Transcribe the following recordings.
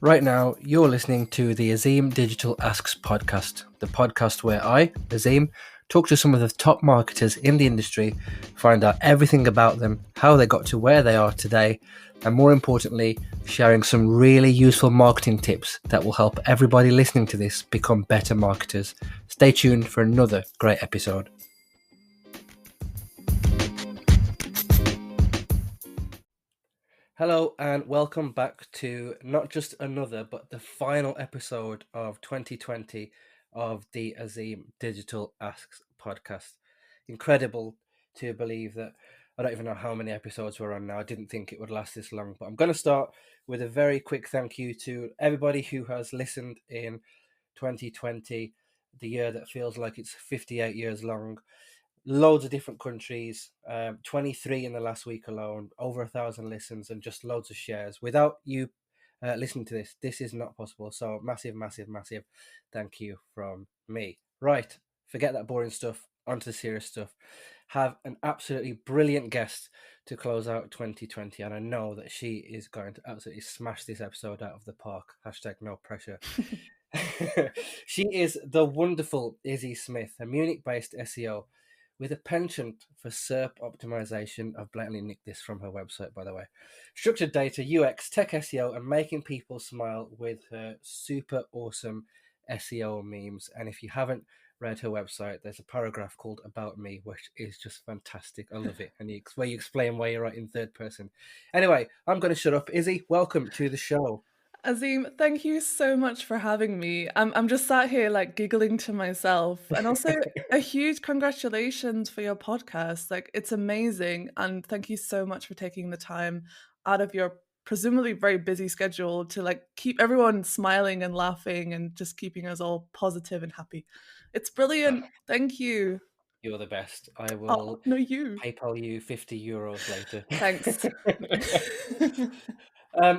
Right now, you're listening to the Azeem Digital Asks podcast, the podcast where I, Azeem, talk to some of the top marketers in the industry, find out everything about them, how they got to where they are today, and more importantly, sharing some really useful marketing tips that will help everybody listening to this become better marketers. Stay tuned for another great episode. Hello and welcome back to not just another, but the final episode of 2020 of the Azeem Digital Asks podcast. Incredible to believe that I don't even know how many episodes we're on now. I didn't think it would last this long, but I'm going to start with a very quick thank you to everybody who has listened in 2020, the year that feels like it's 58 years long. Loads of different countries, 23 in the last week alone, over 1,000 listens and just loads of shares. Without you listening to this is not possible. So massive thank you from me. Right, forget that boring stuff, onto the serious stuff. Have an absolutely brilliant guest to close out 2020, and I know that she is going to absolutely smash this episode out of the park. Hashtag no pressure. She is the wonderful Izzi Smith, a Munich-based SEO with a penchant for SERP optimization. I've blatantly nicked this from her website, by the way. Structured data, UX, tech SEO, and making people smile with her super awesome SEO memes. And if you haven't read her website, there's a paragraph called About Me, which is just fantastic. I love it. And where you explain why you're right in third person. Anyway, I'm going to shut up. Izzi, welcome to the show. Azeem, thank you so much for having me. I'm just sat here like giggling to myself, and also a huge congratulations for your podcast. Like, it's amazing, and thank you so much for taking the time out of your presumably very busy schedule to like keep everyone smiling and laughing and just keeping us all positive and happy. It's brilliant. Thank you. You're the best. I Oh, will no, you. PayPal you €50 later. Thanks.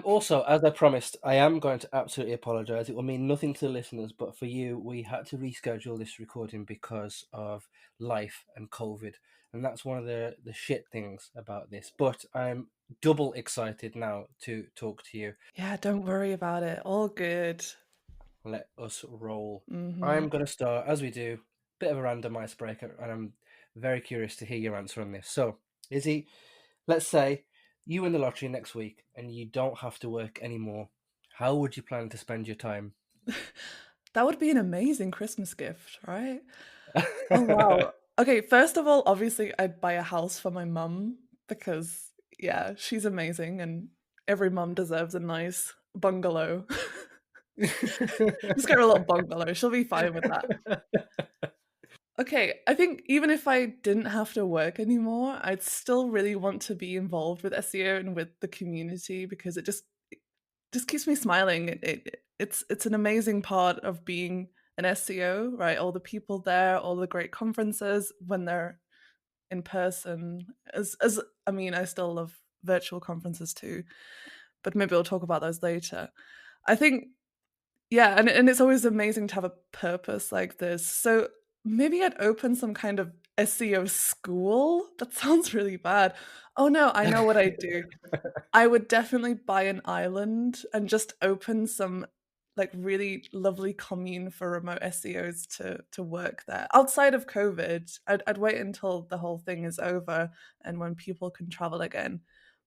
Also, as I promised, I am going to absolutely apologise. It will mean nothing to the listeners, but for you, we had to reschedule this recording because of life and COVID. And that's one of the shit things about this. But I'm double excited now to talk to you. Yeah, don't worry about it. All good. Let us roll. Mm-hmm. I'm going to start, as we do, bit of a random icebreaker, and I'm very curious to hear your answer on this. So, Izzy, let's say you win the lottery next week and you don't have to work anymore. How would you plan to spend your time? That would be an amazing Christmas gift, right? Oh, wow. Okay, first of all, obviously, I'd buy a house for my mum because, yeah, she's amazing and every mum deserves a nice bungalow. Just get her a little bungalow. She'll be fine with that. Okay, I think even if I didn't have to work anymore, I'd still really want to be involved with SEO and with the community because it just keeps me smiling. It's an amazing part of being an SEO, right? All the people there, all the great conferences when they're in person. As I mean, I still love virtual conferences too, but maybe we'll talk about those later. I think, yeah, and it's always amazing to have a purpose like this. So maybe I'd open some kind of SEO school. That sounds really bad. Oh no, I know what I'd do. I would definitely buy an island and just open some like really lovely commune for remote SEOs to work there. Outside of COVID, I'd wait until the whole thing is over and when people can travel again.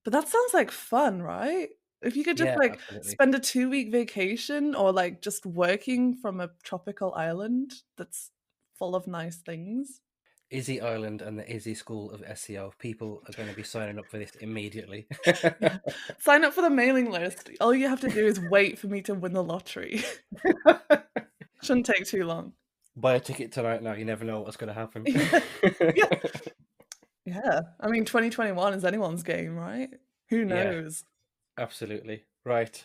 But that sounds like fun, right? If you could just Yeah, like absolutely. spend a 2-week vacation or like just working from a tropical island that's full of nice things. Izzy Island and the Izzy School of SEO. People are going to be signing up for this immediately. Yeah. Sign up for the mailing list. All you have to do is wait for me to win the lottery. Shouldn't take too long. Buy a ticket tonight now. You never know what's going to happen. Yeah. Yeah. I mean, 2021 is anyone's game, right? Who Yeah, knows? absolutely. Right.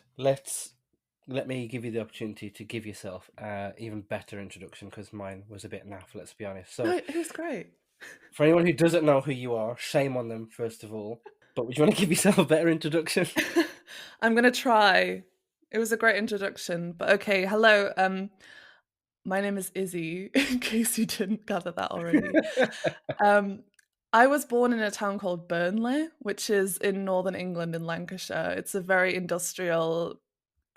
Let me give you the opportunity to give yourself an even better introduction because mine was a bit naff, let's be honest. So, No, it was great. for anyone who doesn't know who you are, shame on them, first of all. But would you want to give yourself a better introduction? I'm gonna try. It was a great introduction, but okay. Hello. My name is Izzy. In case you didn't gather that already. Um, I was born in a town called Burnley, which is in northern England in Lancashire. It's a very industrial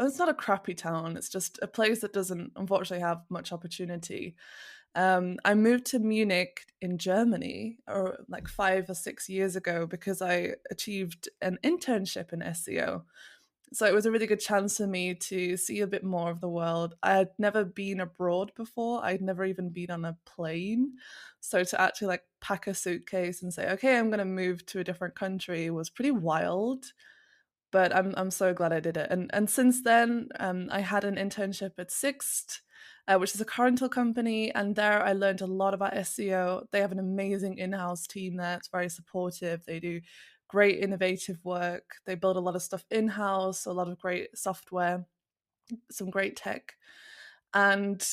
it's not a crappy town. It's just a place that doesn't unfortunately have much opportunity. I moved to Munich in Germany, or like 5 or 6 years ago, because I achieved an internship in SEO. So it was a really good chance for me to see a bit more of the world. I had never been abroad before. I'd never even been on a plane. So to actually like pack a suitcase and say, okay, I'm going to move to a different country was pretty wild. But I'm so glad I did it. And since then, I had an internship at Sixt, which is a car rental company, and there I learned a lot about SEO. They have an amazing in-house team there. It's very supportive. They do great innovative work. They build a lot of stuff in-house, a lot of great software, some great tech. And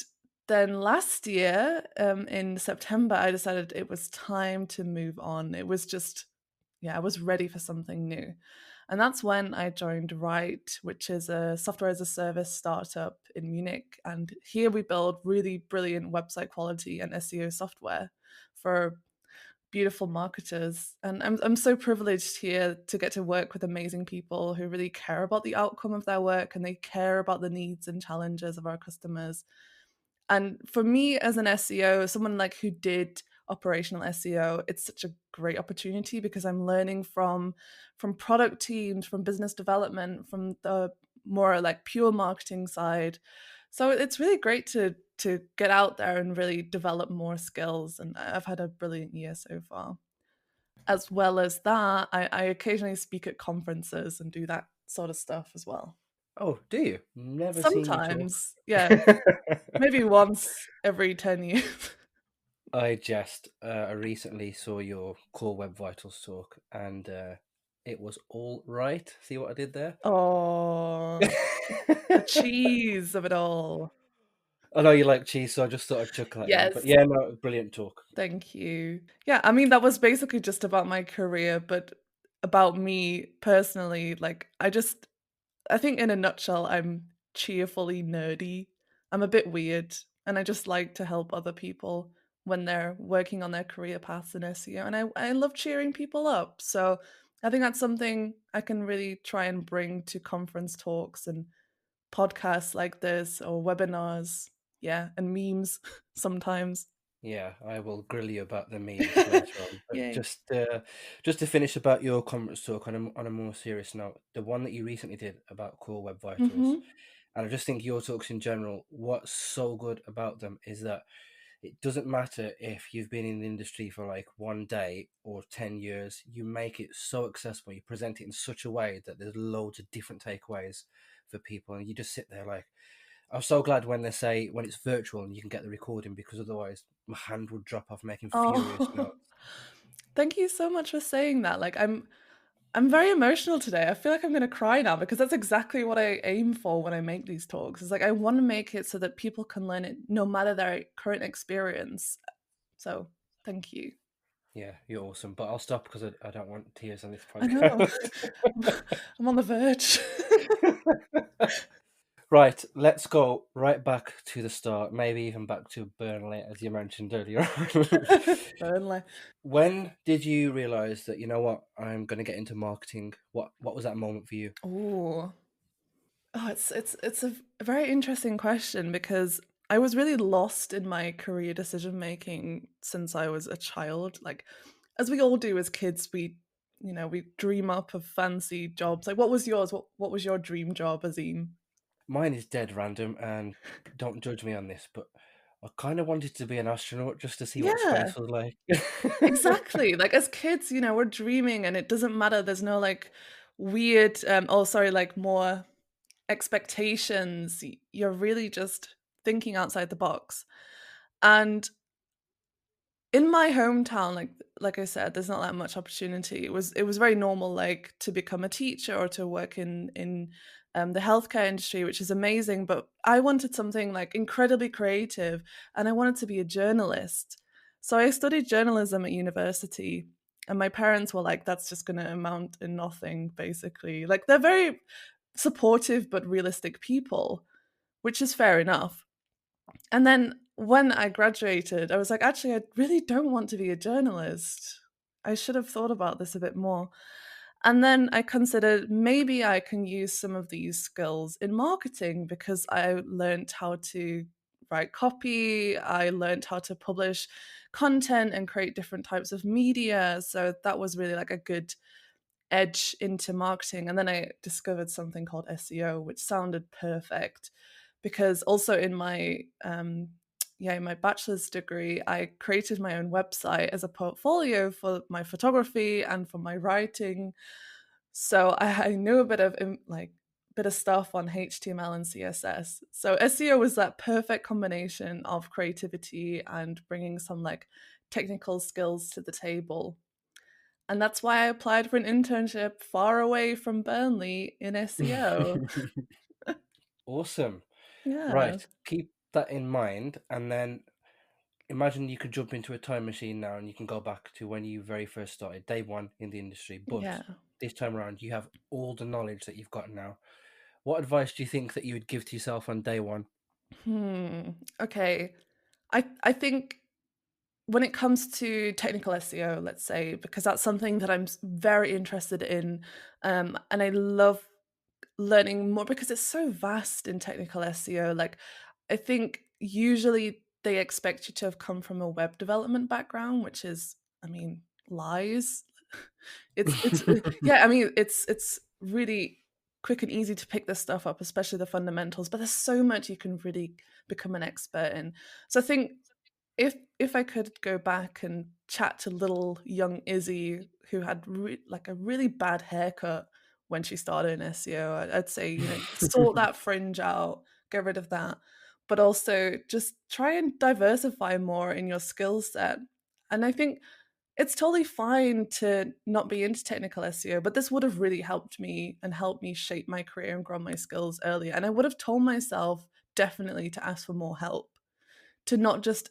then last year, in September, I decided it was time to move on. It was just, yeah, I was ready for something new. And that's when I joined Write, which is a software as a service startup in Munich. And here we build really brilliant website quality and SEO software for beautiful marketers. And I'm so privileged here to get to work with amazing people who really care about the outcome of their work, and they care about the needs and challenges of our customers. And for me as an SEO, someone like who did operational SEO, it's such a great opportunity because I'm learning from product teams, from business development, from the more like pure marketing side. So it's really great to get out there and really develop more skills. And I've had a brilliant year so far. As well as that, I occasionally speak at conferences and do that sort of stuff as well. Oh, do you? Never seen you talk. Sometimes, yeah, maybe once every 10 years. I jest. I recently saw your Core Web Vitals talk, and it was all right. See what I did there? Oh, the cheese of it all. I know you like cheese, so I just thought I'd chuckle that in. But Yes, yeah, no, brilliant talk. thank you. Yeah, I mean, that was basically just about my career, but about me personally. Like, I think in a nutshell, I'm cheerfully nerdy. I'm a bit weird, and I just like to help other people when they're working on their career paths in SEO. And I love cheering people up. So I think that's something I can really try and bring to conference talks and podcasts like this or webinars. Yeah, and memes sometimes. Yeah, I will grill you about the memes later on. But Yay. just to finish about your conference talk on a more serious note, the one that you recently did about Core Web Vitals, Hmm. and I just think your talks in general, what's so good about them is that it doesn't matter if you've been in the industry for like 1 day or 10 years, you make it so accessible, you present it in such a way that there's loads of different takeaways for people, and you just sit there like, I'm so glad when they say when it's virtual and you can get the recording, because otherwise my hand would drop off making furious Oh, notes. thank you so much for saying that. Like, I'm very emotional today. I feel like I'm going to cry now because that's exactly what I aim for when I make these talks. It's like I want to make it so that people can learn it no matter their current experience. So, thank you. Yeah, you're awesome. But I'll stop because I don't want tears on this I know. podcast. I'm on the verge. Right, let's go right back to the start, maybe even back to Burnley, as you mentioned earlier. Burnley. When did you realize that, you know what, I'm going to get into marketing? What was that moment for you? Oh. Oh, it's a very interesting question because I was really lost in my career decision making since I was a child. Like, as we all do as kids, we dream up of fancy jobs. Like, what was yours? What was your dream job, Azeem? Mine is dead random, and don't judge me on this, but I kind of wanted to be an astronaut just to see what Yeah, space was like. exactly. Like as kids, we're dreaming, and it doesn't matter. There's no like weird, oh, sorry, like more expectations. You're really just thinking outside the box. And in my hometown, like I said, there's not that much opportunity. It was very normal, like to become a teacher or to work in the healthcare industry, which is amazing. But I wanted something like incredibly creative, and I wanted to be a journalist. So I studied journalism at university, and my parents were like, "That's just going to amount in nothing." Basically, like they're very supportive but realistic people, which is fair enough. And then when I graduated, I was like, actually, I really don't want to be a journalist. I should have thought about this a bit more. And then I considered maybe I can use some of these skills in marketing because I learned how to write copy, I learned how to publish content and create different types of media. So that was really like a good edge into marketing. And then I discovered something called SEO, which sounded perfect because also in my in my bachelor's degree, I created my own website as a portfolio for my photography and for my writing. So I knew a bit of bit of stuff on HTML and CSS. So SEO was that perfect combination of creativity and bringing some like technical skills to the table. And that's why I applied for an internship far away from Burnley in SEO. Awesome. Yeah. Right. Keep that in mind, and then imagine you could jump into a time machine now and you can go back to when you very first started, day one in the industry. But Yeah. this time around, you have all the knowledge that you've got now. What advice do you think that you would give to yourself on day one? Okay. I think when it comes to technical SEO, let's say, because that's something that I'm very interested in, and I love learning more because it's so vast in technical SEO. Like, I think usually they expect you to have come from a web development background, which is, I mean, lies. It's yeah, I mean, it's really quick and easy to pick this stuff up, especially the fundamentals, but there's so much you can really become an expert in. So I think if I could go back and chat to little young Izzy who had like a really bad haircut when she started in SEO, I'd say, sort that fringe out, get rid of that, but also just try and diversify more in your skill set. And I think it's totally fine to not be into technical SEO, but this would have really helped me and helped me shape my career and grow my skills earlier. And I would have told myself definitely to ask for more help, to not just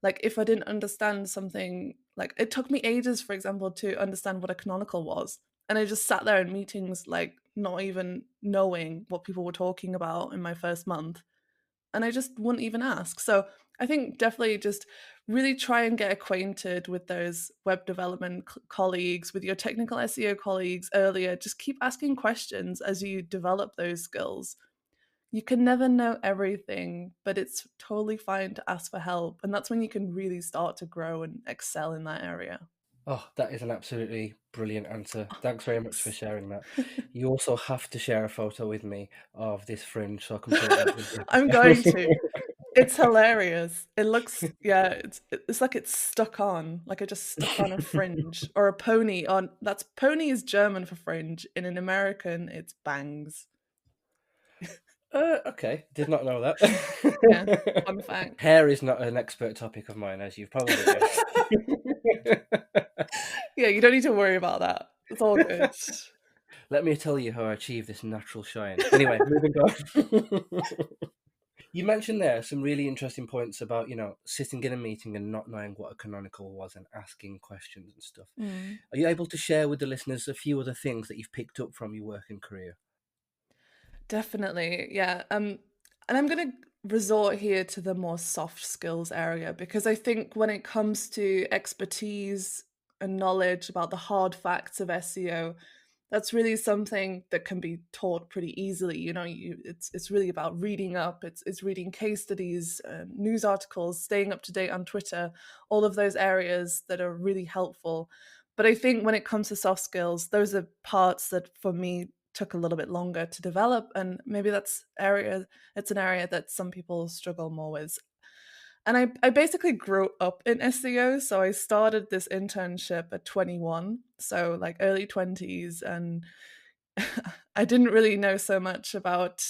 like if I didn't understand something, like it took me ages, for example, to understand what a canonical was. And I just sat there in meetings, like not even knowing what people were talking about in my first month. And I just wouldn't even ask. So I think definitely just really try and get acquainted with those web development colleagues, with your technical SEO colleagues earlier. Just keep asking questions as you develop those skills. You can never know everything, but it's totally fine to ask for help. And that's when you can really start to grow and excel in that area. Oh, that is an absolutely brilliant answer. Oh, Thanks very much for thanks. sharing that. You also have to share a photo with me of this fringe so I can put it up with the I'm going episode. to. It's hilarious. It looks, yeah, it's like it's stuck on, like I just stuck on a fringe or a pony on. That's pony is German for fringe. In an American, it's bangs. Okay, did not know Yeah, that. fun fact. Hair is not an expert topic of mine, as you've probably guessed. Yeah, you don't need to worry about that. It's all good. Let me tell you how I achieve this natural shine. Anyway, moving on. You mentioned there some really interesting points about, sitting in a meeting and not knowing what a canonical was and asking questions and stuff. Mm. Are you able to share with the listeners a few other things that you've picked up from your work and career? Definitely, yeah. And I'm gonna resort here to the more soft skills area because I think when it comes to expertise and knowledge about the hard facts of SEO, that's really something that can be taught pretty easily. It's really about reading up. It's reading case studies, news articles, staying up to date on Twitter, all of those areas that are really helpful. But I think when it comes to soft skills, those are parts that for me took a little bit longer to develop, and maybe it's an area that some people struggle more with. And I basically grew up in SEO, so I started this internship at 21, so like early 20s, and I didn't really know so much about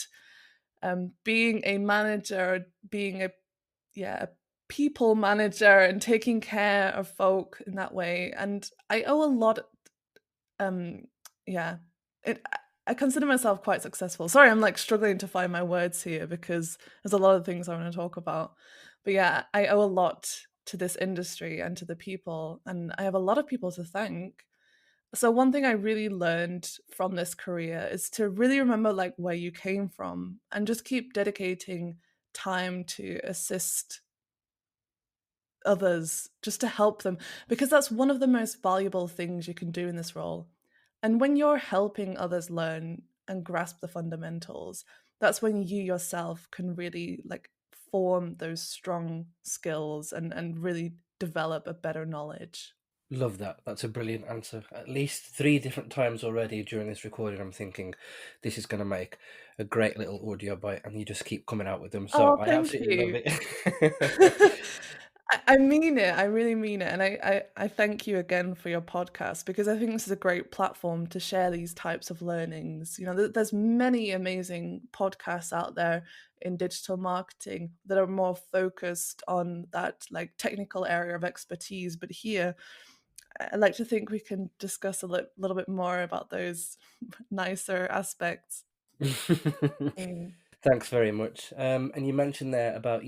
being a manager, being a people manager, and taking care of folk in that way. And I owe a lot. Um, yeah, it. I consider myself quite successful. Sorry, I'm like struggling to find my words here because there's a lot of things I want to talk about. But yeah, I owe a lot to this industry and to the people, and I have a lot of people to thank. So one thing I really learned from this career is to really remember like where you came from and just keep dedicating time to assist others, just to help them, because that's one of the most valuable things you can do in this role. And when you're helping others learn and grasp the fundamentals, that's when you yourself can really like form those strong skills and really develop a better knowledge. Love that. That's a brilliant answer. At least 3 different times already during this recording, I'm thinking this is going to make a great little audio bite, and you just keep coming out with them. So Oh, I thank absolutely love you. it. I mean it. I really mean it. And I thank you again for your podcast because I think this is a great platform to share these types of learnings. You know, there's many amazing podcasts out there in digital marketing that are more focused on that like technical area of expertise. But here, I like to think we can discuss a little bit more about those nicer aspects. Mm. Thanks very much. And you mentioned there about,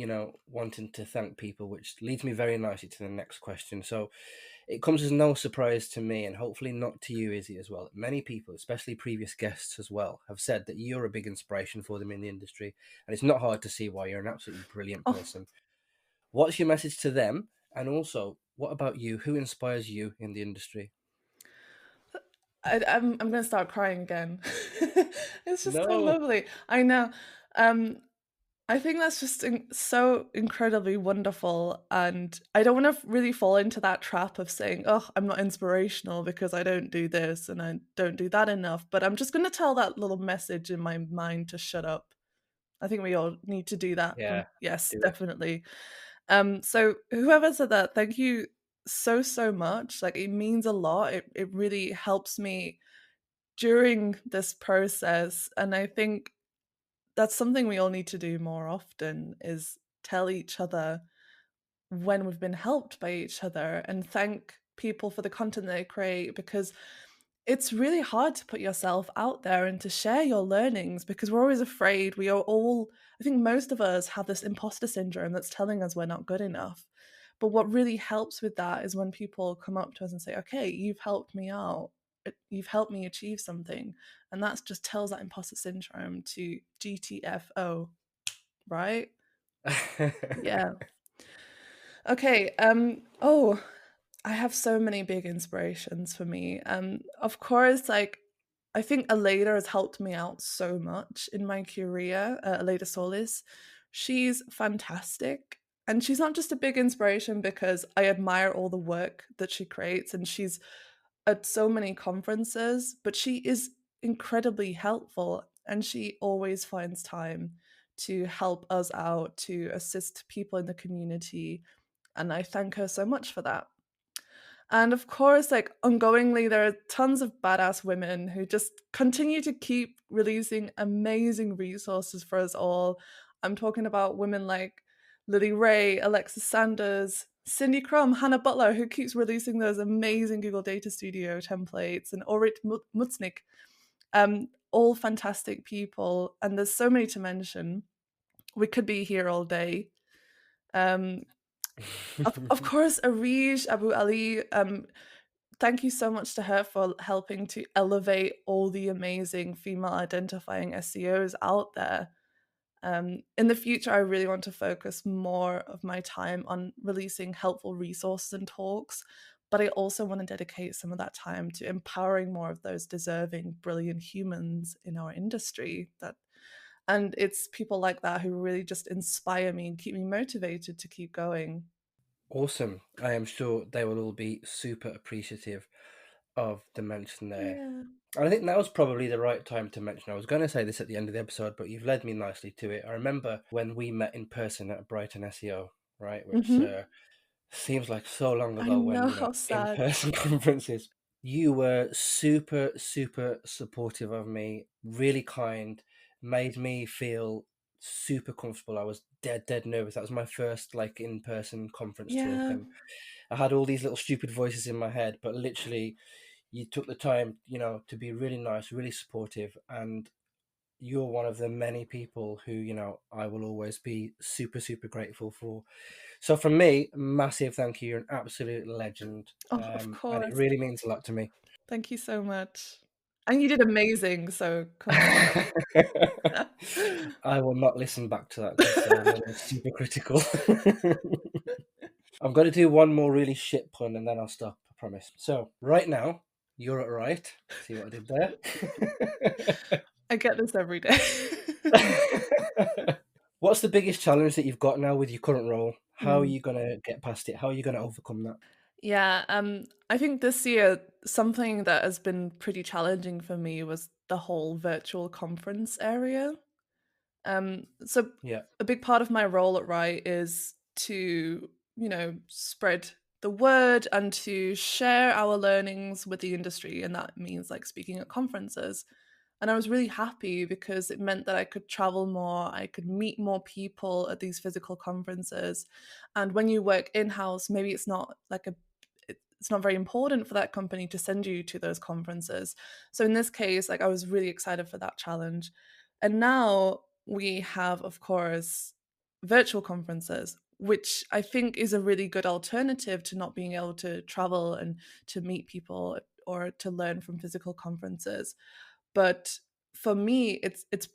wanting to thank people, which leads me very nicely to the next question. So it comes as no surprise to me, and hopefully not to you, Izzy, as well. Many people, especially previous guests as well, have said that you're a big inspiration for them in the industry. And it's not hard to see why. You're an absolutely brilliant Oh, person. What's your message to them? And also, what about you? Who inspires you in the industry? I'm gonna start crying again. It's just so No. lovely. I know. Um, I think that's just so incredibly wonderful, and I don't want to really fall into that trap of saying, "Oh, I'm not inspirational because I don't do this and I don't do that enough." But I'm just gonna tell that little message in my mind to shut up. I think we all need to do that. Yeah, Yes, do it. definitely. So whoever said that, thank you so much. Like it means a lot. It really helps me during this process, and I think that's something we all need to do more often is tell each other when we've been helped by each other and thank people for the content they create because it's really hard to put yourself out there and to share your learnings because we're always afraid. We are all, I think most of us have this imposter syndrome that's telling us we're not good enough. But what really helps with that is when people come up to us and say, okay, you've helped me out. You've helped me achieve something. And that just tells that imposter syndrome to GTFO, right? Yeah. Okay. Oh, I have so many big inspirations for me. Of course, like I think Aleda has helped me out so much in my career. Aleda Solis, she's fantastic, and she's not just a big inspiration because I admire all the work that she creates, and she's at so many conferences. But she is incredibly helpful, and she always finds time to help us out, to assist people in the community, and I thank her so much for that. And of course, like ongoingly, there are tons of badass women who just continue to keep releasing amazing resources for us all. I'm talking about women like Lily Ray, Alexis Sanders, Cindy Crum, Hannah Butler, who keeps releasing those amazing Google Data Studio templates, and Orit Mutznik. All fantastic people, and there's so many to mention. We could be here all day. Um, of course, Arij Abu Ali. Thank you so much to her for helping to elevate all the amazing female identifying SEOs out there. In the future, I really want to focus more of my time on releasing helpful resources and talks, but I also want to dedicate some of that time to empowering more of those deserving, brilliant humans in our industry. And it's people like that who really just inspire me and keep me motivated to keep going. Awesome. I am sure they will all be super appreciative of the mention there. Yeah. I think that was probably the right time to mention. I was going to say this at the end of the episode, but you've led me nicely to it. I remember when we met in person at Brighton SEO, right? Which Hmm. seems like so long I ago when, know how in sad. person conferences. You were super, super supportive of me, really kind, made me feel super comfortable. I was dead, dead nervous. That was my first like in person conference talk, Yeah. and I had all these little stupid voices in my head, but literally you took the time, to be really nice, really supportive, and you're one of the many people who, I will always be super, super grateful for. So from me, massive thank you. You're an absolute legend. Oh, of And it course. really means a lot to me. Thank you so much. And you did amazing, so come on. I will not listen back to that because then it's super critical. I'm going to do one more really shit pun and then I'll stop, I promise. So, right now, You're right. See what I did there? I get this every day. What's the biggest challenge that you've got now with your current role? How are Mm. you gonna get past it? How are you gonna overcome that? Yeah, I think this year something that has been pretty challenging for me was the whole virtual conference area. So Yeah, a big part of my role at Right is to, spread the word and to share our learnings with the industry, and that means like speaking at conferences. And I was really happy because it meant that I could travel more, I could meet more people at these physical conferences. And when you work in-house, maybe it's not very important for that company to send you to those conferences. So in this case, like I was really excited for that challenge. And now we have, of course, virtual conferences, which I think is a really good alternative to not being able to travel and to meet people or to learn from physical conferences. But for me, it's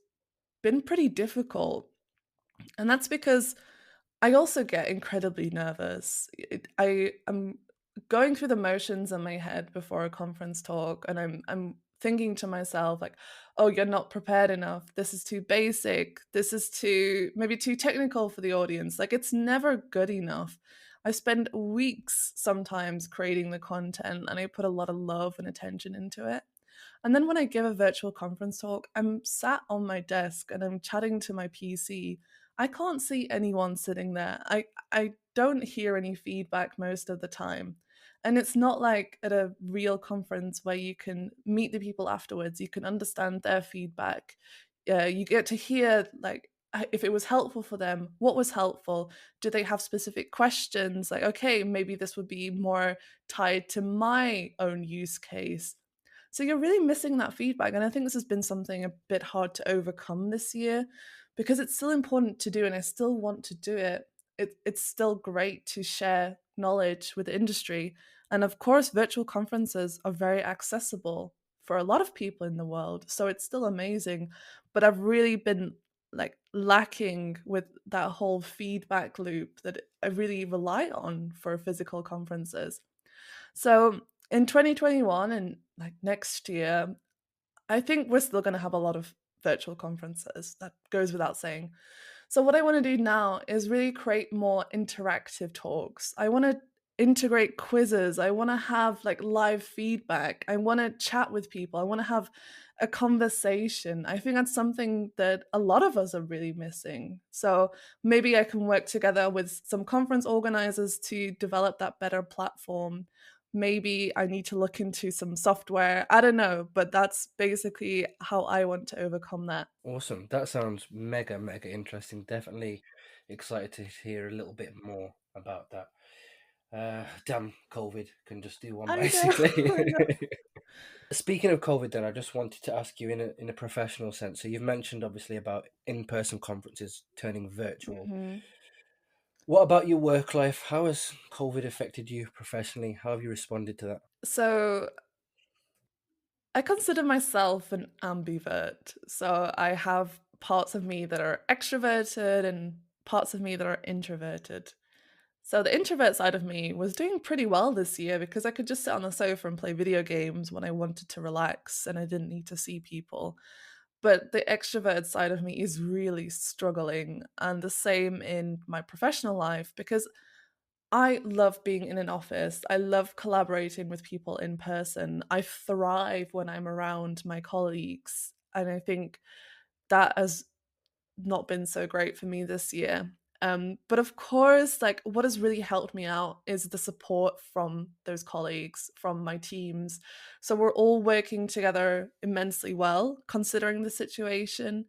been pretty difficult. And that's because I also get incredibly nervous. I am going through the motions in my head before a conference talk, and I'm thinking to myself like, "Oh, you're not prepared enough. This is too basic. This is too maybe too technical for the audience." Like it's never good enough. I spend weeks sometimes creating the content, and I put a lot of love and attention into it. And then when I give a virtual conference talk, I'm sat on my desk and I'm chatting to my PC. I can't see anyone sitting there. I don't hear any feedback most of the time. And it's not like at a real conference where you can meet the people afterwards, you can understand their feedback. You get to hear like if it was helpful for them, what was helpful? Do they have specific questions? Like, okay, maybe this would be more tied to my own use case. So you're really missing that feedback. And I think this has been something a bit hard to overcome this year because it's still important to do and I still want to do it. It's still great to share knowledge with the industry. And of course, virtual conferences are very accessible for a lot of people in the world. So it's still amazing. But I've really been like lacking with that whole feedback loop that I really rely on for physical conferences. So in 2021 and like next year, I think we're still going to have a lot of virtual conferences. That goes without saying. So what I want to do now is really create more interactive talks. I want to integrate quizzes. I want to have like live feedback. I want to chat with people. I want to have a conversation. I think that's something that a lot of us are really missing. So maybe I can work together with some conference organizers to develop that better platform. Maybe I need to look into some software. I don't know, but that's basically how I want to overcome that. awesome. That sounds mega, mega interesting. Definitely excited to hear a little bit more about that. Damn, COVID can just do one I know, basically. I know. Speaking of COVID, then I just wanted to ask you in a professional sense. So you've mentioned obviously about in-person conferences turning virtual. Mhm. What about your work life? How has COVID affected you professionally? How have you responded to that? So I consider myself an ambivert. So I have parts of me that are extroverted and parts of me that are introverted. So the introvert side of me was doing pretty well this year because I could just sit on the sofa and play video games when I wanted to relax and I didn't need to see people. But the extrovert side of me is really struggling, and the same in my professional life because I love being in an office. I love collaborating with people in person. I thrive when I'm around my colleagues. And I think that has not been so great for me this year. But of course, like what has really helped me out is the support from those colleagues, from my teams. So we're all working together immensely well, considering the situation.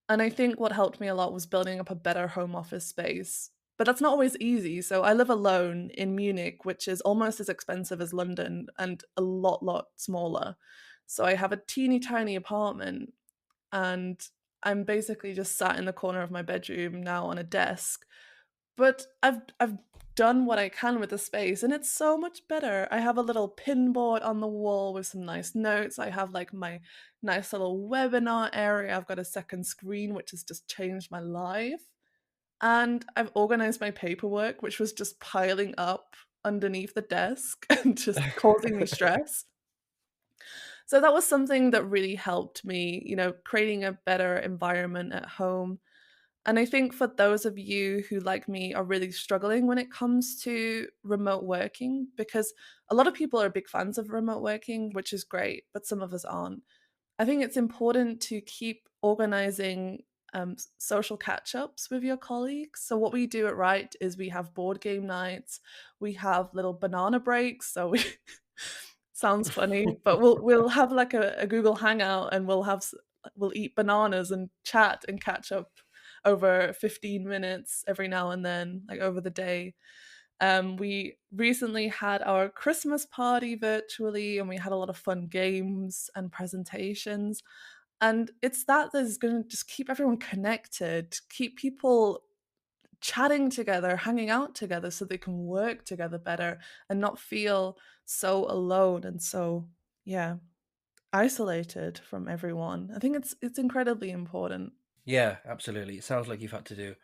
And I think what helped me a lot was building up a better home office space. But that's not always easy. So I live alone in Munich, which is almost as expensive as London and a lot smaller. So I have a teeny tiny apartment and I'm basically just sat in the corner of my bedroom now on a desk. But I've done what I can with the space and it's so much better. I have a little pin board on the wall with some nice notes. I have like my nice little webinar area. I've got a second screen which has just changed my life. And I've organized my paperwork which was just piling up underneath the desk and just causing me stress. So that was something that really helped me, creating a better environment at home. And I think for those of you who, like me, are really struggling when it comes to remote working, because a lot of people are big fans of remote working, which is great, but some of us aren't. I think it's important to keep organizing social catch ups with your colleagues. So, what we do at Right is we have board game nights, we have little banana breaks. So, we sounds funny, but we'll have like a Google Hangout and we'll eat bananas and chat and catch up over 15 minutes every now and then, like over the day. We recently had our Christmas party virtually, and we had a lot of fun games and presentations. And it's that is going to just keep everyone connected, keep people chatting together, hanging out together so they can work together better and not feel so alone and so, yeah, isolated from everyone. I think it's incredibly important. Yeah, absolutely. It sounds like you've had to do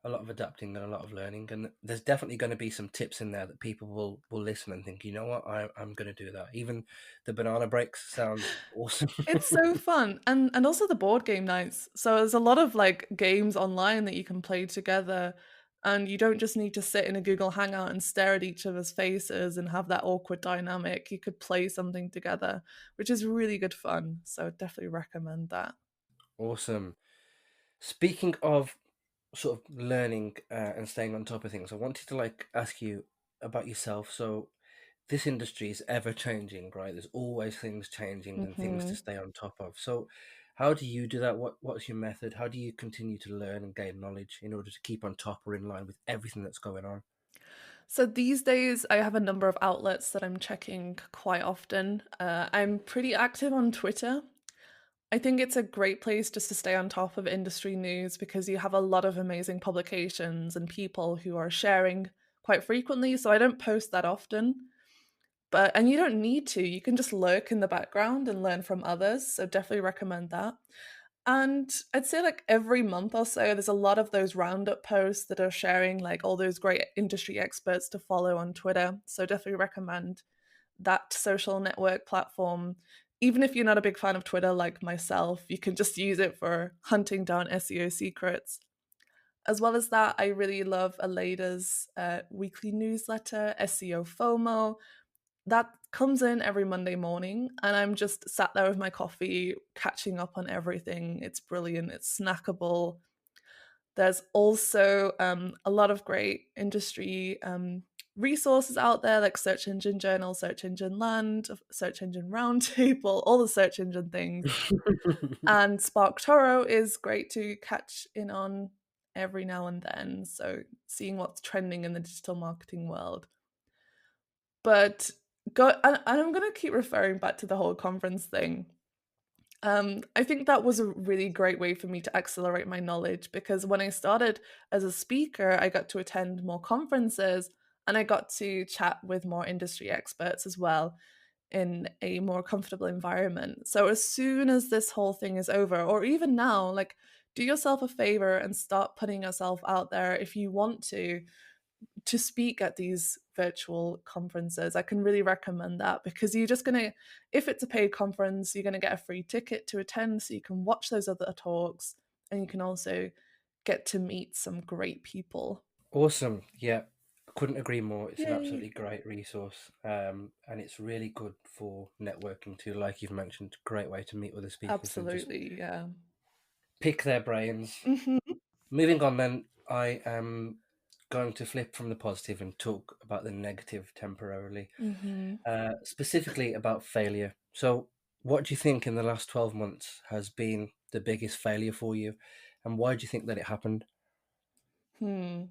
a lot of adapting and a lot of learning, and there's definitely going to be some tips in there that people will listen and think, you know what, I'm going to do that. Even the banana breaks sounds awesome. It's so fun, and also the board game nights. So there's a lot of, like, games online that you can play together, and you don't just need to sit in a Google Hangout and stare at each other's faces and have that awkward dynamic. You could play something together, which is really good fun, so definitely recommend that. Awesome. Speaking of sort of learning and staying on top of things, I wanted to like ask you about yourself. So this industry is ever changing, right? There's always things changing and things to Mhm. stay on top of. So how do you do that? What's your method? How do you continue to learn and gain knowledge in order to keep on top or in line with everything that's going on? So these days, I have a number of outlets that I'm checking quite often. I'm pretty active on Twitter. I think it's a great place just to stay on top of industry news because you have a lot of amazing publications and people who are sharing quite frequently. So I don't post that often, and you don't need to. You can just lurk in the background and learn from others. So definitely recommend that. And I'd say like every month or so, there's a lot of those roundup posts that are sharing like all those great industry experts to follow on Twitter. So definitely recommend that social network platform. Even if you're not a big fan of Twitter like myself, you can just use it for hunting down SEO secrets. As well as that, I really love Aleda's weekly newsletter, SEO FOMO. That comes in every Monday morning, and I'm just sat there with my coffee, catching up on everything. It's brilliant, it's snackable. There's also a lot of great industry resources out there, like Search Engine Journal, Search Engine Land, Search Engine Roundtable, all the search engine things. And Spark Toro is great to catch in on every now and then. So seeing what's trending in the digital marketing world. But and I'm going to keep referring back to the whole conference thing. I think that was a really great way for me to accelerate my knowledge because when I started as a speaker, I got to attend more conferences and I got to chat with more industry experts as well in a more comfortable environment. So as soon as this whole thing is over, or even now, like do yourself a favor and start putting yourself out there if you want to speak at these virtual conferences. I can really recommend that because you're just going to, if it's a paid conference, you're going to get a free ticket to attend so you can watch those other talks and you can also get to meet some great people. Awesome. Yeah, couldn't agree more. It's an Yay. absolutely great resource, and it's really good for networking too. Like you've mentioned, great way to meet other speakers and just Absolutely, yeah. pick their brains. Mhm. Moving on, then, I am going to flip from the positive and talk about the negative temporarily, Mhm. specifically about failure. So, what do you think in the last 12 months has been the biggest failure for you, and why do you think that it happened? Hmm.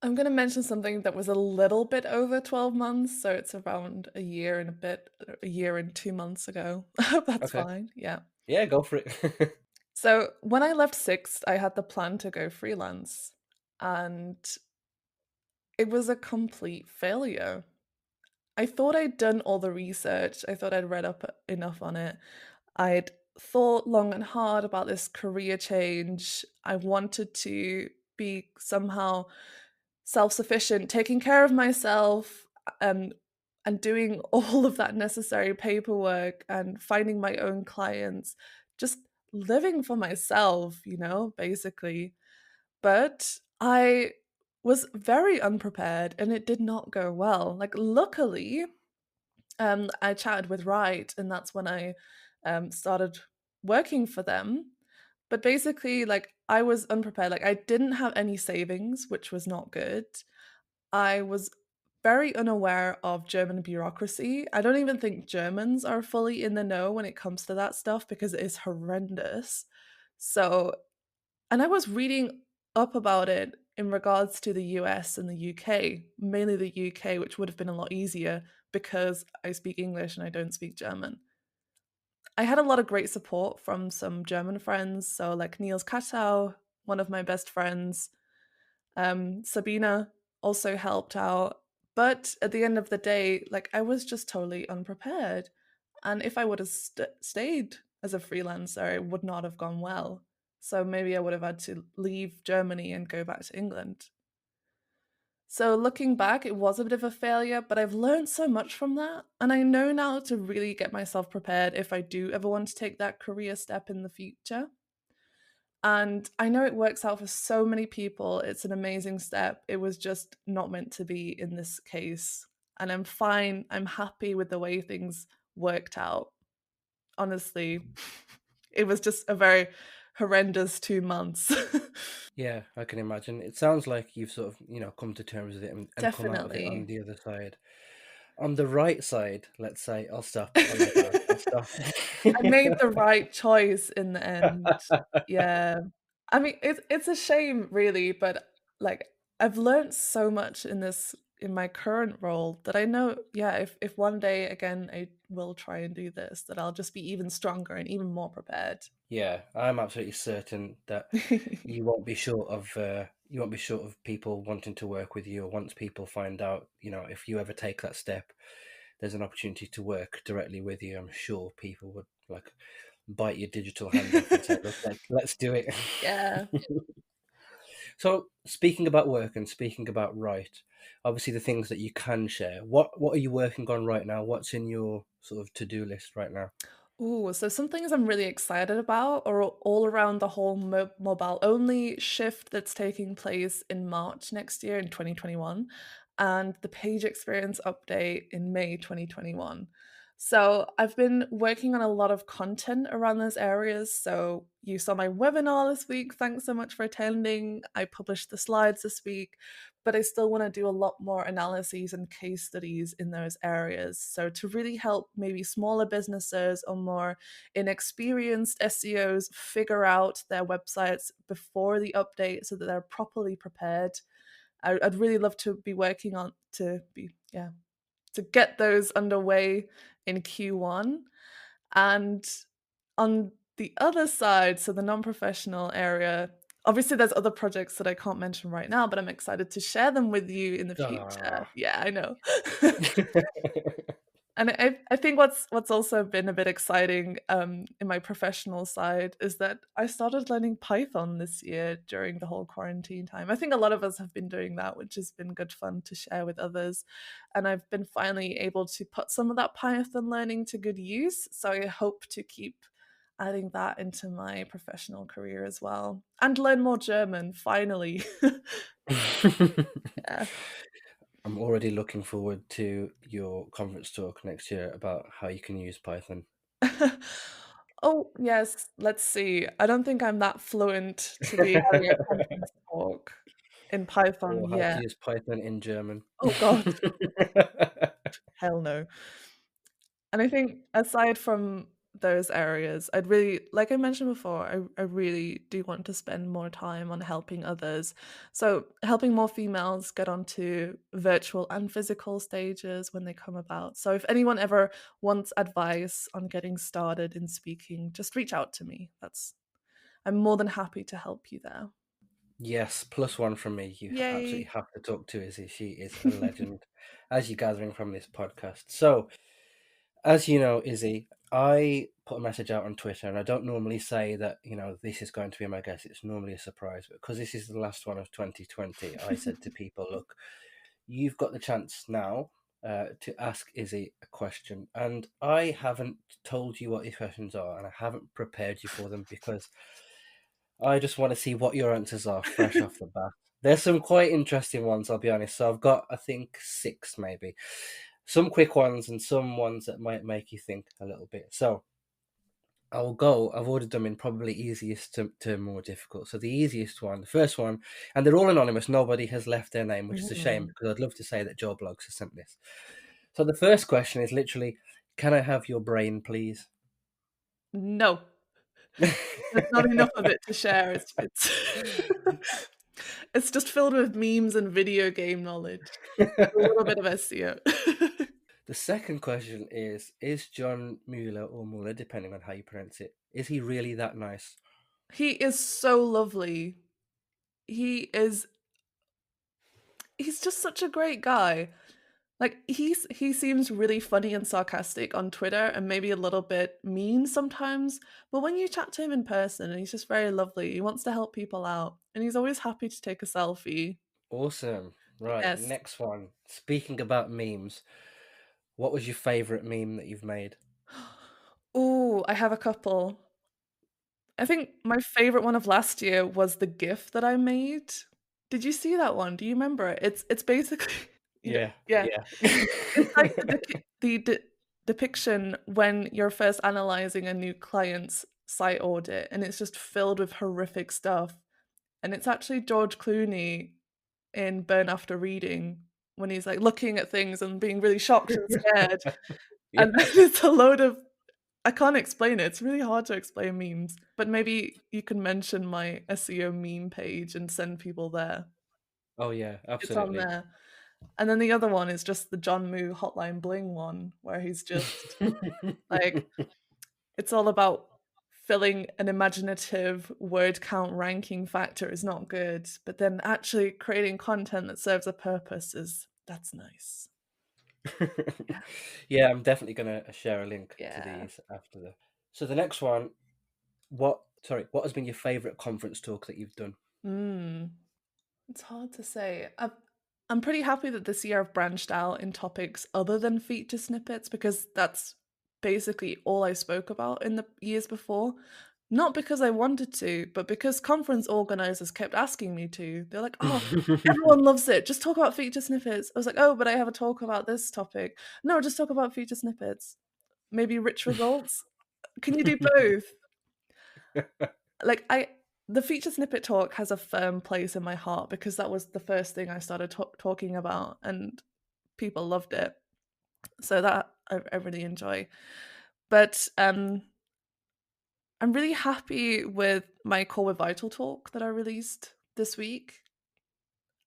I'm going to mention something that was a little bit over 12 months, so it's around a year and a bit, a year and 2 months ago. That's Okay. fine. Yeah. Yeah, go for it. So when I left Sixth, I had the plan to go freelance, and it was a complete failure. I thought I'd done all the research. I thought I'd read up enough on it. I'd thought long and hard about this career change. I wanted to be somehow self sufficient, taking care of myself. and doing all of that necessary paperwork and finding my own clients, just living for myself, basically. But I was very unprepared and it did not go well. Like, luckily, I chatted with Wright, and that's when I started working for them. But basically, like, I was unprepared. Like, I didn't have any savings, which was not good. I was very unaware of German bureaucracy. I don't even think Germans are fully in the know when it comes to that stuff because it is horrendous. So, and I was reading up about it in regards to the US and the UK, mainly the UK, which would have been a lot easier because I speak English and I don't speak German. I had a lot of great support from some German friends. So, like Niels Kattau, one of my best friends, Sabina also helped out. But at the end of the day, like, I was just totally unprepared. And if I would have stayed as a freelancer, it would not have gone well. So maybe I would have had to leave Germany and go back to England. So looking back, it was a bit of a failure, but I've learned so much from that. And I know now to really get myself prepared if I do ever want to take that career step in the future. And I know it works out for so many people. It's an amazing step. It was just not meant to be in this case. And I'm fine. I'm happy with the way things worked out. Honestly, it was just a very horrendous 2 months. Yeah, I can imagine. It sounds like you've sort of, come to terms with it and come out of it on Definitely. the other side. On the right side, let's say, I'll stop. I love that. I'll stop. I made the right choice in the end. Yeah. I mean, it's a shame really, but, like, I've learned so much in my current role that I know, yeah, if one day again I will try and do this, that I'll just be even stronger and even more prepared. Yeah, I'm absolutely certain that you won't be short of people wanting to work with you. Or once people find out, if you ever take that step, there's an opportunity to work directly with you. I'm sure people would like bite your digital hand off and say, "Look, let's do it." Yeah. So, speaking about work and speaking about right, obviously the things that you can share. What are you working on right now? What's in your sort of to-do list right now? Ooh, so some things I'm really excited about are all around the whole mobile only shift that's taking place in March next year in 2021 and the page experience update in May 2021. So I've been working on a lot of content around those areas. So you saw my webinar this week. Thanks so much for attending. I published the slides this week, but I still want to do a lot more analyses and case studies in those areas. So to really help maybe smaller businesses or more inexperienced SEOs figure out their websites before the update so that they're properly prepared. I'd really love to be working on to get those underway in Q1. And on the other side, so the non-professional area, obviously there's other projects that I can't mention right now, but I'm excited to share them with you in the future. Ah. Yeah, I know. And I think what's also been a bit exciting, in my professional side is that I started learning Python this year during the whole quarantine time. I think a lot of us have been doing that, which has been good fun to share with others. And I've been finally able to put some of that Python learning to good use. So I hope to keep adding that into my professional career as well and learn more German, finally. Yeah. I'm already looking forward to your conference talk next year about how you can use Python Oh, yes, let's see. I don't think I'm that fluent to be having a conference talk in Python or how to yet. use Python in German. Oh god, hell no. And I think aside from those areas, I'd really, like I mentioned before, I really do want to spend more time on helping others. So helping more females get onto virtual and physical stages when they come about. So if anyone ever wants advice on getting started in speaking, just reach out to me. I'm more than happy to help you there. Yes, plus one from me. You absolutely Yay. have to talk to Izzy. She is a legend, as you're gathering from this podcast. So, as you know, Izzy, I put a message out on Twitter, and I don't normally say that, this is going to be my guest. It's normally a surprise, but because this is the last one of 2020, I said to people, look, you've got the chance now. to ask Izzy a question. And I haven't told you what these questions are, and I haven't prepared you for them because I just want to see what your answers are fresh off the bat. There's some quite interesting ones, I'll be honest. So I've got, I think, 6 maybe. Some quick ones and some ones that might make you think a little bit. So I've ordered them in probably easiest to more difficult. So the easiest one, the first one, and they're all anonymous. Nobody has left their name, which is a shame because I'd love to say that Joe Blogs has sent this. So the first question is literally, can I have your brain, please? No, there's not enough of it to share. It's it's just filled with memes and video game knowledge. A little bit of SEO. The second question is John Mueller or Mueller, depending on how you pronounce it, is he really that nice? He is so lovely. He's just such a great guy. Like he seems really funny and sarcastic on Twitter and maybe a little bit mean sometimes, but when you chat to him in person, he's just very lovely. He wants to help people out and he's always happy to take a selfie. Awesome. Right, Yes. next one. Speaking about memes, what was your favorite meme that you've made? Oh, I have a couple. I think my favorite one of last year was the GIF that I made. Did you see that one? Do you remember it? It's basically yeah, Yeah, yeah. yeah. It's like the depiction when you're first analyzing a new client's site audit, and it's just filled with horrific stuff. And it's actually George Clooney in Burn After Reading when he's like looking at things and being really shocked and scared. Yeah. And then it's a load of I can't explain it. It's really hard to explain memes. But maybe you can mention my SEO meme page and send people there. Oh yeah, It's on absolutely. there. And then the other one is just the John Moo Hotline Bling one, where he's just like, it's all about filling an imaginative word count ranking factor is not good, but then actually creating content that serves a purpose that's nice. Yeah. Yeah, I'm definitely gonna share a link to Yeah. these after the. So the next one, what has been your favorite conference talk that you've done? Mm. It's hard to say. I'm pretty happy that this year I've branched out in topics other than feature snippets because that's basically all I spoke about in the years before. Not because I wanted to, but because conference organizers kept asking me to. They're like, oh, everyone loves it. Just talk about feature snippets. I was like, oh, but I have a talk about this topic. No, just talk about feature snippets. Maybe rich results. Can you do both? Like the feature snippet talk has a firm place in my heart because that was the first thing I started talking about and people loved it. So that I really enjoy. But I'm really happy with my Core with Vital talk that I released this week.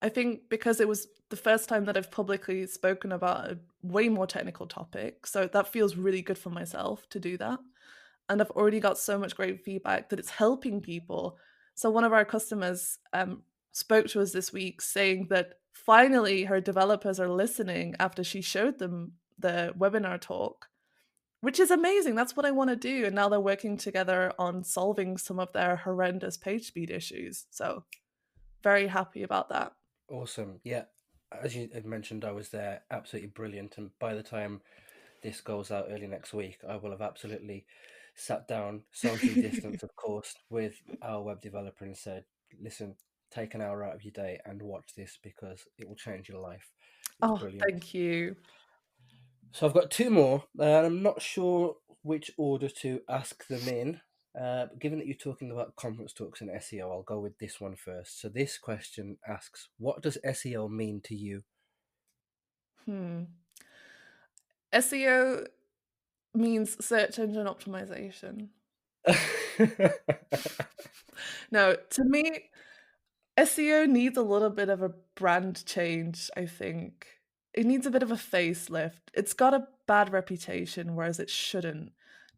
I think because it was the first time that I've publicly spoken about a way more technical topic. So that feels really good for myself to do that. And I've already got so much great feedback that it's helping people. So one of our customers spoke to us this week saying that finally her developers are listening after she showed them the webinar talk, which is amazing. That's what I want to do. And now they're working together on solving some of their horrendous page speed issues. So very happy about that. Awesome. Yeah, as you had mentioned, I was there. Absolutely brilliant. And by the time this goes out early next week, I will have absolutely sat down, socially distanced, of course, with our web developer and said, listen, take an hour out of your day and watch this because it will change your life. It's Oh, brilliant. thank you. So I've got 2 more, and I'm not sure which order to ask them in. But given that you're talking about conference talks and SEO, I'll go with this one first. So this question asks, what does SEO mean to you? SEO means search engine optimization. No, to me, SEO needs a little bit of a brand change, I think. It needs a bit of a facelift. It's got a bad reputation, whereas it shouldn't.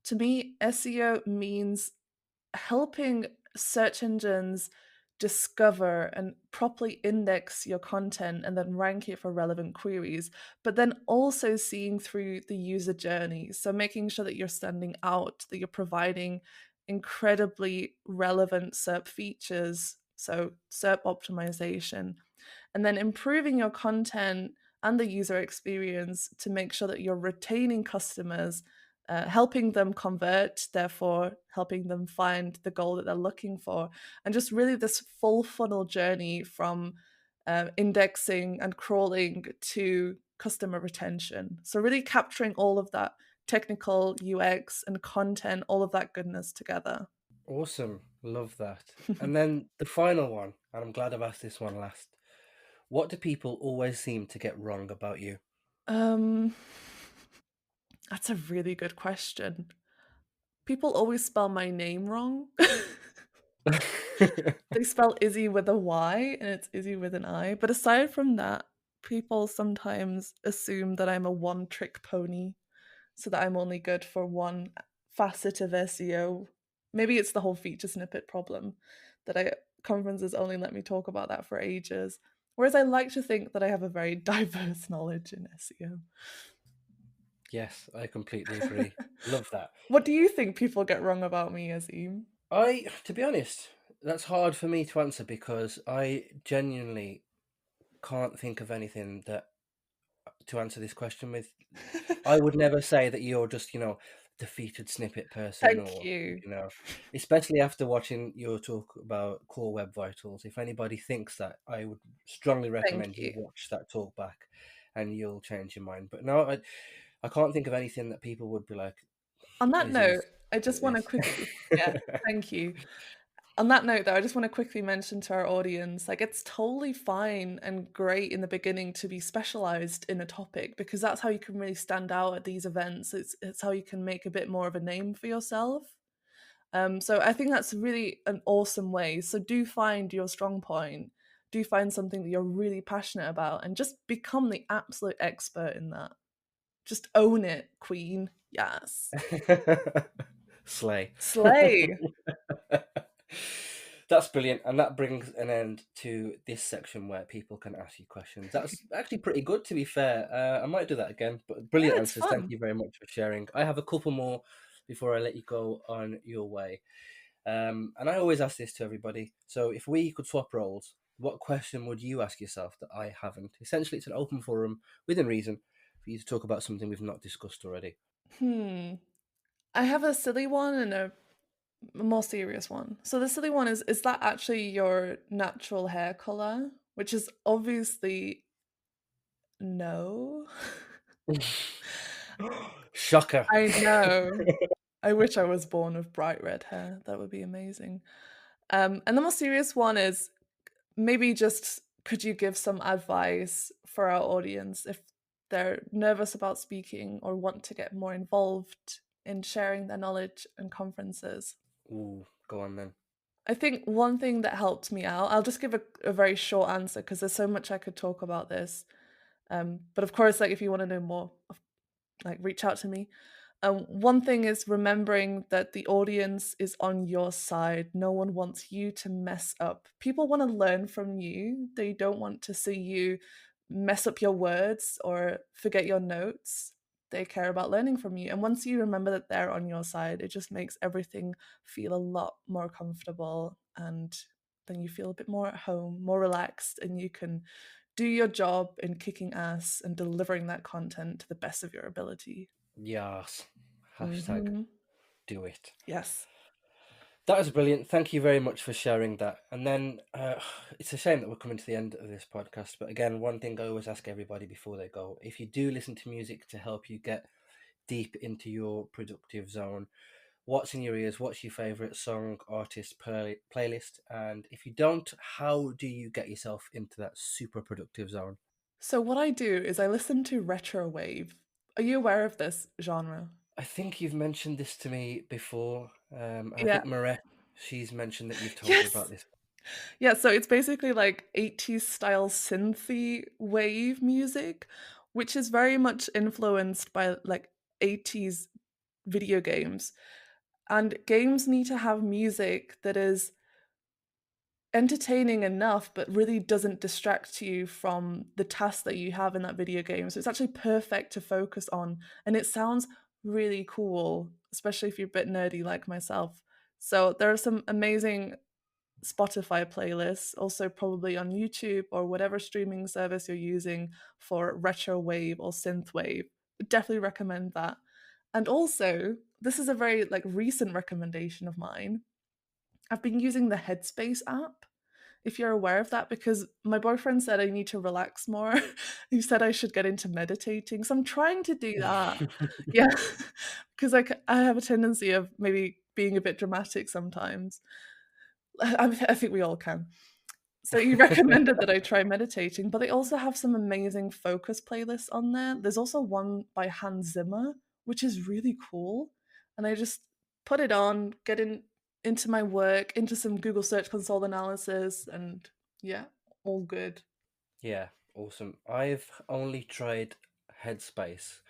To me, SEO means helping search engines discover and properly index your content and then rank it for relevant queries, but then also seeing through the user journey. So making sure that you're standing out, that you're providing incredibly relevant SERP features, so SERP optimization, and then improving your content and the user experience to make sure that you're retaining customers, helping them convert, therefore helping them find the goal that they're looking for, and just really this full funnel journey from indexing and crawling to customer retention. So really capturing all of that technical UX and content, all of that goodness together. Awesome. Love that. And then the final one, and I'm glad I've asked this one last. What do people always seem to get wrong about you? um, that's a really good question. People always spell my name wrong. They spell Izzy with a Y and it's Izzy with an I. But aside from that, people sometimes assume that I'm a one trick pony, so that I'm only good for one facet of SEO. Maybe it's the whole feature snippet problem that I conferences only let me talk about that for ages. Whereas I like to think that I have a very diverse knowledge in SEO. Yes, I completely agree. Love that. What do you think people get wrong about me, Azeem? To be honest, that's hard for me to answer because I genuinely can't think of anything that to answer this question with. I would never say that you're just, defeated snippet person Thank or, you. especially after watching your talk about core web vitals. If anybody thinks that, I would strongly Thank recommend you you. watch that talk back and you'll change your mind. But no, I can't think of anything that people would be like, On that note, Izzy's I good just at want to this. quickly, yeah, thank you. On that note, though, I just want to quickly mention to our audience, like, it's totally fine and great in the beginning to be specialized in a topic because that's how you can really stand out at these events. It's how you can make a bit more of a name for yourself. So I think that's really an awesome way. So do find your strong point. Do find something that you're really passionate about and just become the absolute expert in that. Just own it, queen. Yes. Slay. Slay. That's brilliant, and that brings an end to this section where people can ask you questions. That's actually pretty good, to be fair. I might do that again, but Yeah, brilliant it's answers. Thank fun. you very much for sharing. I have a couple more before I let you go on your way. And I always ask this to everybody. So if we could swap roles, what question would you ask yourself that I haven't? Essentially, it's an open forum within reason for you to talk about something we've not discussed already. Hmm. I have a silly one and a more serious one. So the silly one is that actually your natural hair color? Which is obviously no. Shocker. I know. I wish I was born with bright red hair. That would be amazing. And the more serious one is maybe just could you give some advice for our audience if they're nervous about speaking or want to get more involved in sharing their knowledge and conferences? Ooh, go on then. I think one thing that helped me out, I'll just give a very short answer because there's so much I could talk about this. But of course, like if you want to know more, like reach out to me. One thing is remembering that the audience is on your side. No one wants you to mess up. People want to learn from you. They don't want to see you mess up your words or forget your notes. They care about learning from you. And once you remember that they're on your side, it just makes everything feel a lot more comfortable. And then you feel a bit more at home, more relaxed, and you can do your job in kicking ass and delivering that content to the best of your ability. Yes. Hashtag Mhm. do it. Yes. That was brilliant. Thank you very much for sharing that. And then it's a shame that we're coming to the end of this podcast. But again, one thing I always ask everybody before they go, if you do listen to music to help you get deep into your productive zone, what's in your ears? What's your favorite song, artist, playlist? And if you don't, how do you get yourself into that super productive zone? So what I do is I listen to retro wave. Are you aware of this genre? I think you've mentioned this to me before. And I Yeah. think Maret, she's mentioned that you've told her about Yes. this. Yeah, so it's basically like 80s style synthy wave music, which is very much influenced by like 80s video games. And games need to have music that is entertaining enough but really doesn't distract you from the task that you have in that video game. So it's actually perfect to focus on and it sounds really cool, especially if you're a bit nerdy like myself. So there are some amazing Spotify playlists, also probably on YouTube or whatever streaming service you're using for retro wave or synth wave. Definitely recommend that. And also, this is a very like recent recommendation of mine. I've been using the Headspace app, if you're aware of that, because my boyfriend said I need to relax more. He said I should get into meditating. So I'm trying to do that. Yeah. Because I have a tendency of maybe being a bit dramatic sometimes. I think we all can. So he recommended that I try meditating, but they also have some amazing focus playlists on there. There's also one by Hans Zimmer, which is really cool. And I just put it on, into my work, into some Google Search Console analysis, and yeah, all good. Yeah, awesome. I've only tried Headspace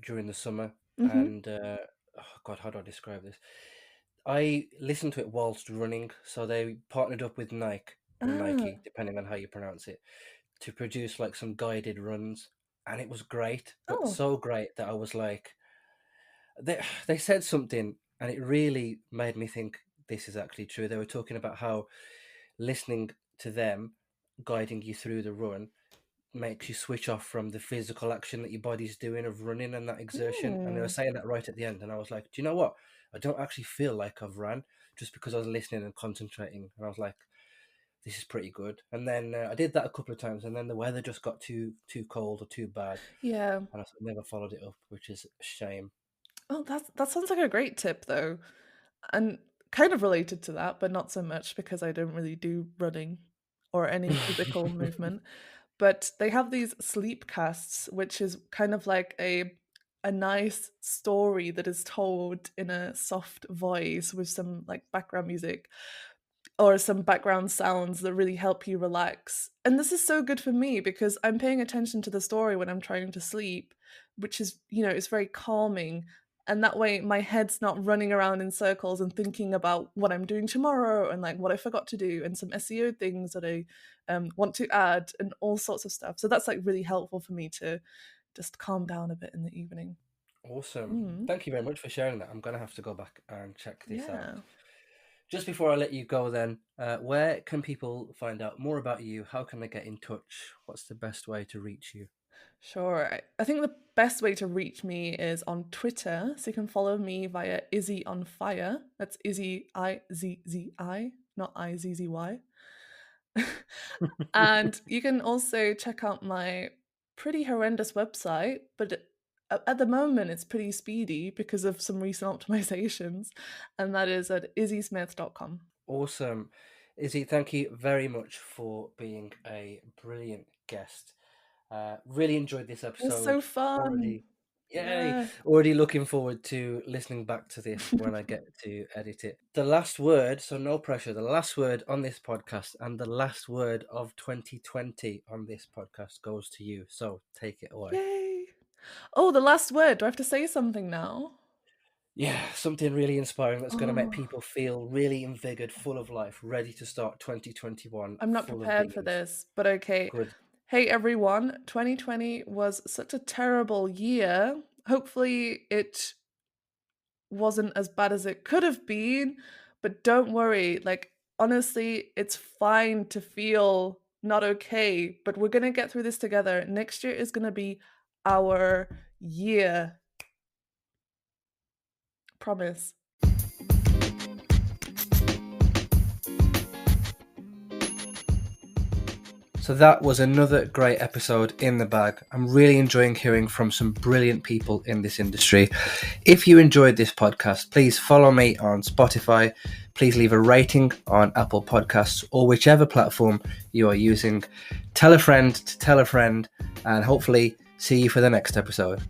during the summer, Mm-hmm. and oh God, how do I describe this? I listened to it whilst running, so they partnered up with Nike or Ah, Nike, depending on how you pronounce it, to produce like some guided runs, and it was great, but oh, so great that I was like, they said something, and it really made me think this is actually true. They were talking about how listening to them guiding you through the run makes you switch off from the physical action that your body's doing of running and that exertion. And they were mm. saying that right at the end, and I was like, do you know what? I don't actually feel like I've ran just because I was listening and concentrating, and I was like, this is pretty good. And then I did that a couple of times, and then the weather just got too cold or too bad, Yeah. and I never followed it up, which is a shame. Oh, that sounds like a great tip though. And kind of related to that, but not so much because I don't really do running or any physical movement. But they have these sleep casts, which is kind of like a nice story that is told in a soft voice with some like background music or some background sounds that really help you relax. And this is so good for me because I'm paying attention to the story when I'm trying to sleep, which is, it's very calming. And that way my head's not running around in circles and thinking about what I'm doing tomorrow and like what I forgot to do and some SEO things that I want to add and all sorts of stuff. So that's like really helpful for me to just calm down a bit in the evening. Awesome. Mm, Thank you very much for sharing that. I'm going to have to go back and check this out. yeah. Just before I let you go, then, where can people find out more about you? How can they get in touch? What's the best way to reach you? Sure. I think the best way to reach me is on Twitter. So you can follow me via Izzy on Fire. That's Izzy Izzi, not Izzy. And you can also check out my pretty horrendous website, but at the moment it's pretty speedy because of some recent optimizations, and that is at izzysmith.com. Awesome. Izzy, thank you very much for being a brilliant guest. Really enjoyed this It was so episode. fun. Already, yay! Yeah. Already looking forward to listening back to this when I get to edit it. The last word, so no pressure, the last word on this podcast and the last word of 2020 on this podcast goes to you. So take it away. Yay. Oh, the last word. Do I have to say something now? Yeah, something really inspiring that's going to make Oh, people feel really invigorated, full of life, ready to start 2021 I'm not full of prepared for beans. this, but okay. Good. Hey everyone, 2020 was such a terrible year. Hopefully, it wasn't as bad as it could have been, but don't worry. Like, honestly, it's fine to feel not okay, but we're gonna get through this together. Next year is gonna be our year. Promise. So that was another great episode in the bag. I'm really enjoying hearing from some brilliant people in this industry. If you enjoyed this podcast, please follow me on Spotify. Please leave a rating on Apple Podcasts or whichever platform you are using. Tell a friend to tell a friend, and hopefully see you for the next episode.